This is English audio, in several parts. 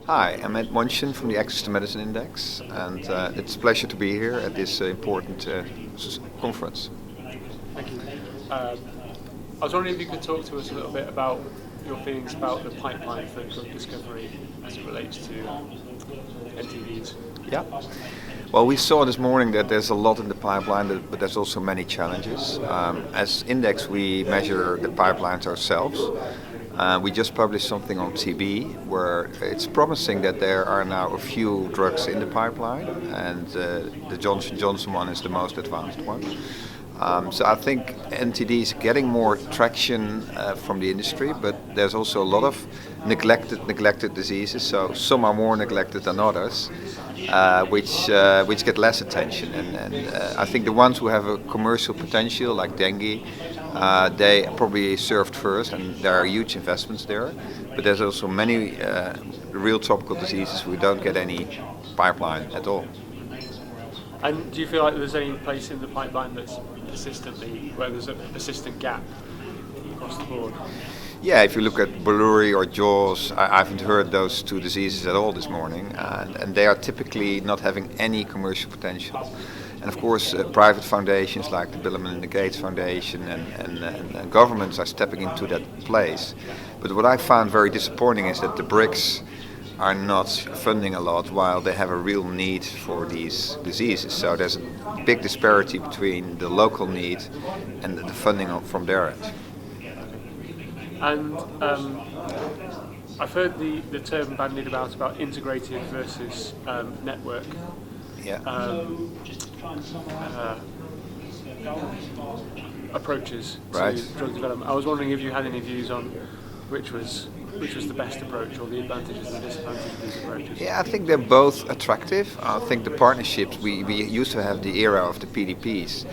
Hi, I'm Ed Monchen from the Access to Medicine Index, and it's a pleasure to be here at this important conference. Thank you. Um, I was wondering if you could talk to us a little bit about your feelings about the pipeline for drug discovery as it relates to NTDs. Yeah. Well, we saw this morning that there's a lot in the pipeline, but there's also many challenges. As Index, we measure the pipelines ourselves. We just published something on TB where it's promising that there are now a few drugs in the pipeline, and the Johnson one is the most advanced one. So I think NTD is getting more traction from the industry, but there's also a lot of neglected diseases. So some are more neglected than others, which get less attention. And I think the ones who have a commercial potential, like dengue, they are probably served first, and there are huge investments there. But there's also many real tropical diseases we don't get any pipeline at all. And do you feel like there's any place in the pipeline that's where there's a persistent gap across the board? Yeah, if you look at Belluri or Jaws, I haven't heard those two diseases at all this morning, and they are typically not having any commercial potential. And of course, private foundations like the Bill and Melinda Gates Foundation and governments are stepping into that place. But what I found very disappointing is that the BRICS are not funding a lot while they have a real need for these diseases. So there's a big disparity between the local need and the funding from their end. And I've heard the term bandied about integrated versus network Yeah. Approaches Right. to drug development. I was wondering if you had any views on which was the best approach, or the advantages and disadvantages of these approaches. Yeah, I think they're both attractive. I think the partnerships, we used to have the era of the PDPs,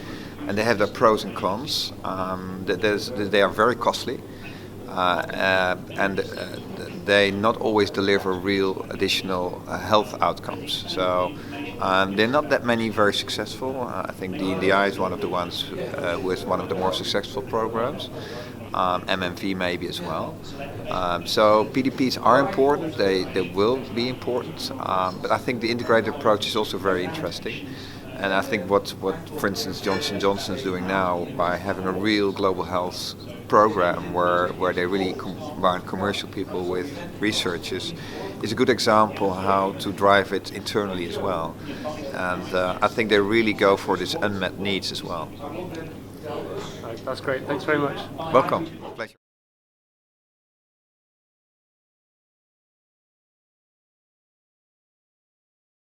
and they have their pros and cons. They are very costly, and they not always deliver real additional health outcomes. So there are not that many very successful. I think the NDI is one of the ones who is one of the more successful programs. MMV maybe as well. So PDPs are important, they will be important, but I think the integrated approach is also very interesting. And I think what for instance, Johnson & Johnson is doing now by having a real global health program where they really combine commercial people with researchers is a good example how to drive it internally as well. And I think they really go for these unmet needs as well. Right, that's great. Thanks very much. Welcome. Pleasure.